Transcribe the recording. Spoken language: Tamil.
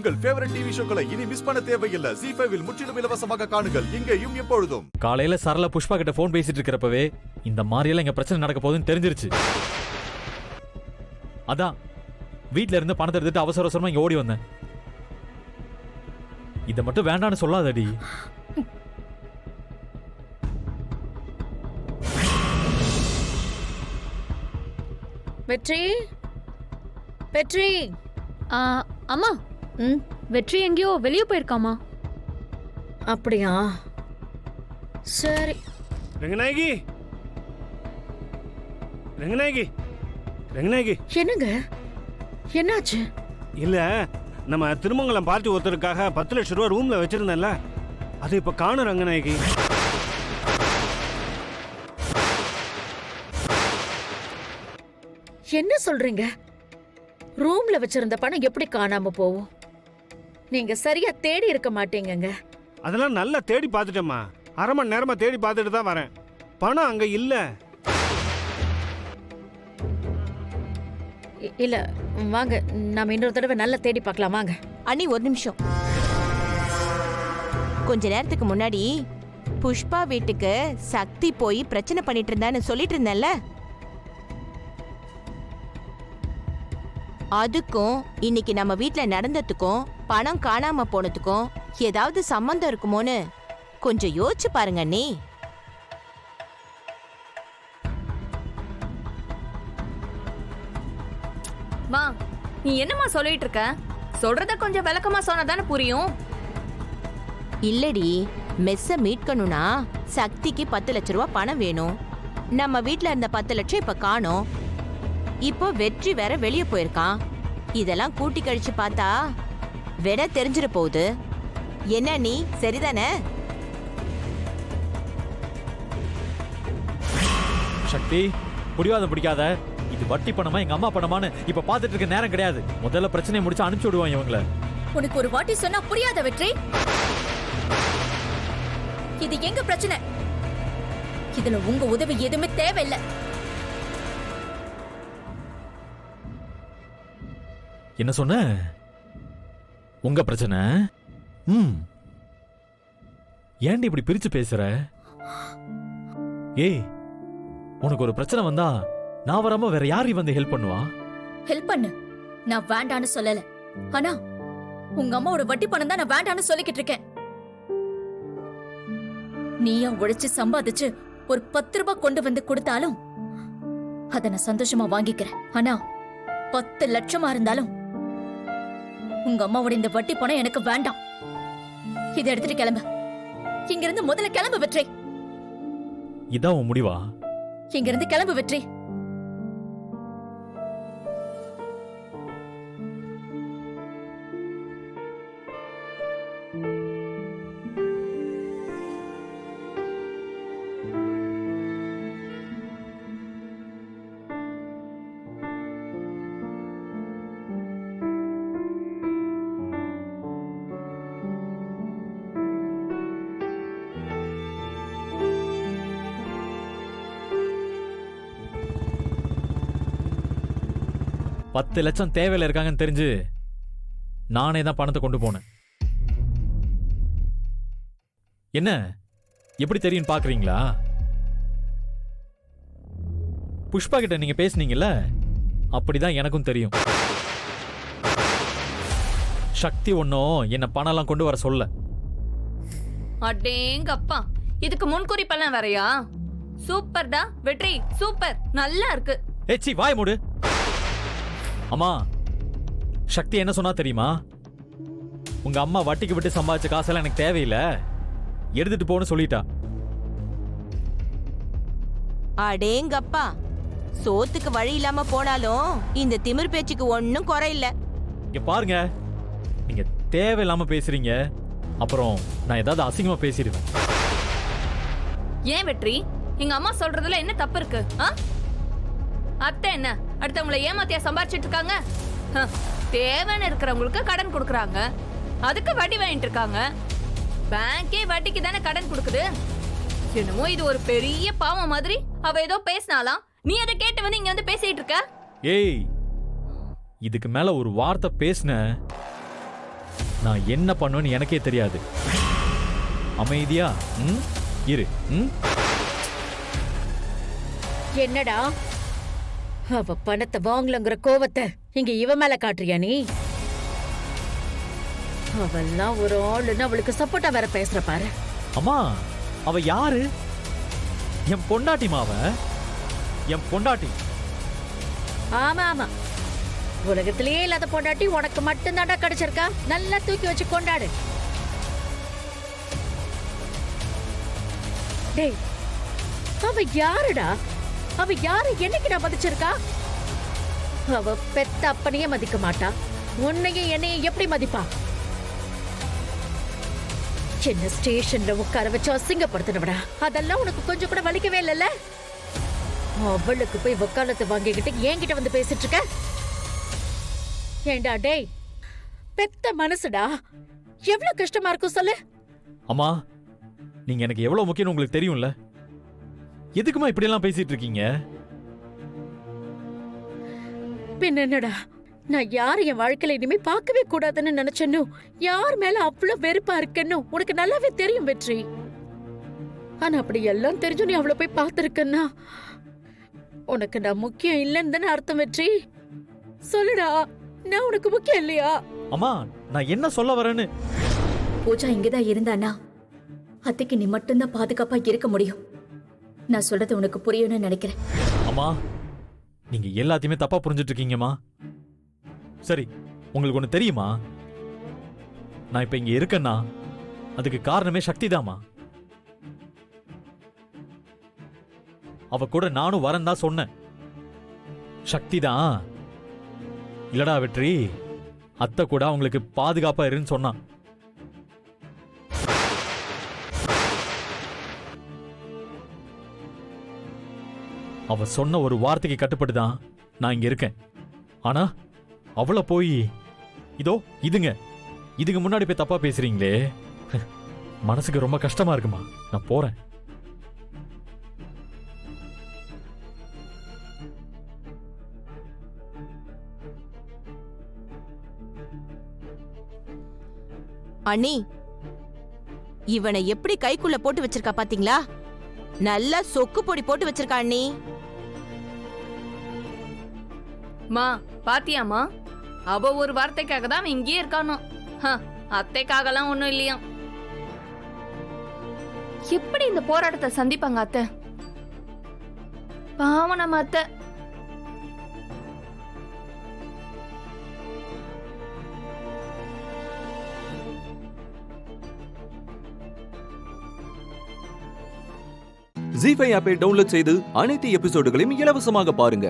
உங்கள் ஃபேவரட் டிவி ஷோக்களை இனி மிஸ் பண்ண தேவையில்லை. ZEE5 இல் முற்றிலும் இலவசமாக காணுங்கள், இங்கேயும் எப்பொழுதும். காலையில சரள புஷ்பா கிட்ட போன் பேசிட்டு இருக்கிறப்பவே இந்த மாதிரியெல்லாம் இங்க பிரச்சனை நடக்க போகுதுன்னு தெரிஞ்சிருச்சு. அதான் வீட்ல இருந்து பணத்தை எடுத்துட்டு அவசர அவசரமா இங்க ஓடி வந்தேன். இதை மட்டும் வேண்டான்னு சொல்லாதடி. வெற்றி, வெற்றி. அம்மா, வெற்றி எங்கேயோ வெளியே போயிருக்காமா? அப்படியா? சரி. ரங்கநாயகி, ரங்கநாயகி, ரங்கநாயகி. என்னங்க, என்னாச்சு? இல்ல, நம்ம திருமங்கலம் பார்ட்டி ஒருத்தருக்காக 10 லட்சம் ரூபா ரூம்ல வச்சிருந்தேன்ல, அது இப்ப காணும் ரங்கநாயகி. என்ன சொல்றீங்க? ரூம்ல வச்சிருந்த பணம் எப்படி காணாம போகும்? நீங்க சரியா தேடி இருக்க மாட்டீங்கங்க. அதெல்லாம் நல்லா தேடி பார்த்துட்டேம்மா. அரை மணி நேரமா தேடி பார்த்துட்டு தான் வரேன். பணம் அங்க இல்ல. இல்ல, வாங்க நாம இன்னொரு தடவை நல்லா தேடி பார்க்கலாம். வாங்க. அண்ணி, ஒரு நிமிஷம். கொஞ்ச நேரத்துக்கு முன்னாடி புஷ்பா வீட்டுக்கு சக்தி போய் பிரச்சனை பண்ணிட்டு இருந்தான்னு சொல்லிட்டு இருந்தேன்ல, அதுக்கும் இன்னைக்கு நம்ம வீட்ல நடந்ததுக்கும் பணம் காணாம போனதுக்கும் ஏதாவது சம்பந்தம் இருக்குமோன்னு கொஞ்சம் யோசிச்சு பாருங்க அண்ணி. மா, நீ என்னம்மா சொல்லிட்டு இருக்க? சொல்றத கொஞ்சம் விளக்கமா சொன்னதானே புரியும். இல்லடி, மெஸ்ஸ மீட்கணும்னா சக்திக்கு 10 லட்சம் ரூபாய் பணம் வேணும். நம்ம வீட்ல இருந்த 10 லட்சம் இப்ப காணோம். இப்போ வெற்றி வேற வெளியே போயிருக்கான். இதெல்லாம் கூட்டி கழிச்சு பார்த்தா விட தெரிஞ்சிட போகுது. என்ன நீ, சரிதானே? சக்தி, புரியாத பிடிக்காத. இது வட்டி பணமா எங்க அம்மா பணமான்னு இப்ப பாத்துட்டு இருக்க நேரம் கிடையாது. முதல்ல பிரச்சனையை முடிச்சு அனுப்பிச்சு விடுவாங்க இவங்கள. உனக்கு ஒரு வாட்டி சொன்னா புரியாத வெற்றி. இது எங்க பிரச்சனை. இதுல உங்க உதவி எதுவுமே தேவையில்லை. என்ன சொன்ன? உங்க பிரச்சனை? ஏன்டி இப்படி பிரிச்சு பேசுற? ஏய், உனக்கு ஒரு பிரச்சனை வந்தா நான் வராம வேற யாரு வந்து ஹெல்ப் பண்ணுவா? ஹெல்ப் பண்ணு, நான் வேண்டான்னு சொல்லல. ஆனா உங்க அம்மாவோட வட்டி பணம் தான் நான் வேண்டான்னு சொல்லிக்கிட்டு இருக்கேன். நீயா உழைச்சு சம்பாதிச்சு ஒரு 10 ரூபாய் கொண்டு வந்து கொடுத்தாலும் அத நான் சந்தோஷமா வாங்கிக்கிறேன். ஆனா 10 லட்சமா இருந்தாலும் உங்க அம்மாவோட இந்த வட்டி பணம் எனக்கு வேண்டாம். இதை எடுத்துட்டு கிளம்பு. இங்க இருந்து முதல்ல கிளம்பு வெற்றி. இதான் உன் முடிவா? இங்க இருந்து கிளம்பு வெற்றி. பத்து லட்சம் தேவையில இருக்காங்கன்னு தெரிஞ்சு நானே தான் பணத்தை கொண்டு போனேன். என்ன எப்படி தெரியும் பாக்குறீங்களா? புஷ்பா கிட்ட நீங்க பேசுனீங்கல்ல, அப்படிதான் எனக்கும் தெரியும். சக்தி ஒன்னும் என்ன பணம் எல்லாம் கொண்டு வர சொல்ல. அடேங்கப்பா, இதுக்கு முன்குறிப்பெல்லாம் வேறையா? சூப்பர்டா வெற்றி, சூப்பர், நல்லா இருக்கு. ஏச்சி வாய் மூடு. அம்மா, சக்தி என்ன சொன்னா தெரியுமா? உங்க அம்மா வட்டிக்கு விட்டு சம்பாதிச்ச காசெல்லாம் எனக்கு தேவையில்லை, எடுத்துட்டு போன்னு சொல்லிட்டா. அடேங்கப்பா, சோத்துக்கு வழி இல்லாம போனாலும் இந்த திமிர் பேச்சுக்கு ஒன்னும் குறையில்ல. இங்க பாருங்க, நீங்க தேவையில்லாம பேசுறீங்க, அப்புறம் நான் ஏதாவது அசிங்கமா பேசிடுவேன். ஏன் வெற்றி, எங்க அம்மா சொல்றதுல என்ன தப்பு இருக்கு? அத்தை என்ன அடுத்தவங்களை ஏமாத்தியா சம்பாரிச்சிட்டு இருக்காங்க? தேவைன்னு இருக்கிறவங்களுக்கு கடன் கொடுக்கறாங்க, அதுக்கு வட்டி வாங்கிட்டு இருக்காங்க. பேங்கே வட்டிக்கு தானே கடன் கொடுக்குது. என்னமோ இது ஒரு பெரிய பாவம் மாதிரி அவ ஏதோ பேசினாலாம், நீ அதை கேட்டு வந்து இங்க வந்து பேசிட்டு இருக்க. ஏய், இதுக்கு மேல ஒரு வார்த்தை பேசுன நான் என்ன பண்ணுவேன்னு எனக்கே தெரியாது. அமைதியா இரு. என்னடா அவ பணத்தை வாங்கலங்கிற கோவத்தை இங்க இவ மேல காட்டுறியா நீ? அவெல்லாம் ஒரு ஆளுன்னு அவளுக்கு சப்போர்ட்டா வேற பேசுற பாரு. அம்மா, அவ யாரு? என் பொண்டாட்டிமா அவ. என் பொண்டாட்டி. ஆமா ஆமா, உலகத்திலேயே இல்லாத பொண்டாட்டி உனக்கு மட்டும்தான்டா கிடைச்சிருக்கா. நல்லா தூக்கி வச்சு கொண்டாடு. டேய், அவ யாருடா? அவ யாரு? என்னைக்கு நான் மதிச்சிருக்கா? அவ பெத்த அப்பனையே மதிக்க மாட்டா. உன்னையும் என்னையும் எப்படி மதிப்பா? சின்ன ஸ்டேஷன்ல உட்கார வச்சு அசிங்கப்படுத்தினவடா. அதெல்லாம் உனக்கு கொஞ்சம் கூட வலிக்கவே இல்லைல்ல? அவளுக்கு போய் வக்காலத்தை வாங்கிக்கிட்டு என்கிட்ட வந்து பேசிட்டு இருக்க. ஏண்டா டேய், பெத்த மனசுடா, எவ்வளவு கஷ்டமா இருக்கும் சொல்லு. அம்மா, நீங்க எனக்கு எவ்வளவு முக்கியம் உங்களுக்கு தெரியும்ல. எதுக்குமா இப்படி எல்லாம் பேசிட்டு இருக்கீங்க? பின்ன என்னடா, நான் யார் என் வாழ்க்கையில இனிமே பார்க்கவே கூடாதுன்னு நினைச்சேன்னு, யார் மேல அவ்வளவு வெறுப்பா இருக்கேன்னு உனக்கு நல்லாவே தெரியும் வெற்றி. ஆனா அப்படி எல்லாம் தெரிஞ்சு நீ அவளை போய் பார்த்திருக்கன்னா உனக்கு நான் முக்கியம் இல்லைன்னு தானே அர்த்தம் வெற்றி? சொல்லுடா, நான் உனக்கு முக்கியம் இல்லையா? அம்மா, நான் என்ன சொல்ல வரேன்னு. பூஜா இங்கதான் இருந்தானா அத்தைக்கு நீ மட்டும்தான் பாதுகாப்பா இருக்க முடியும். நான் சொல்றது உனக்கு புரியும்னு நினைக்கிறேன். அம்மா, நீங்க எல்லாத்தையுமே தப்பா புரிஞ்சுட்டு இருக்கீங்கம்மா. சரி, உங்களுக்கு ஒண்ணு தெரியுமா? நான் இப்ப இங்க இருக்கேன்னா அதுக்கு காரணமே சக்தி தாமா. அவ கூட நானும் வரேன் தான் சொன்னேன். சக்தி தான். இல்லடா வெற்றி, அத்தை கூட அவங்களுக்கு பாதுகாப்பா இருன்னு சொன்னான். அவ சொன்ன ஒரு வார்த்தைக்கு கட்டுப்பட்டு தான் நான் இங்க இருக்கேன். ஆனா அவளை போய் இதுங்க முன்னாடி போய் தப்பா பேசுறீங்களே, மனசுக்கு ரொம்ப கஷ்டமா இருக்குமா. நான் போறேன். அண்ணி, இவனை எப்படி கைக்குள்ள போட்டு வச்சிருக்கா பாத்தீங்களா? நல்லா சொக்கு பொடி போட்டு வச்சிருக்கா அண்ணி. மா பாத்தியாமா, அவ ஒரு வார்த்தைக்காக தான் அவன் இங்கேயே இருக்கானோ. அத்தைக்காகலாம் ஒண்ணும் இல்லையா. எப்படி இந்த போராட்டத்தை சந்திப்பாங்க அத்தை? பாவம் நம்ம அத்தை. ஜீ5 ஆப்பை டவுன்லோட் செய்து அனைத்து எபிசோடுகளையும் இலவசமாக பாருங்க.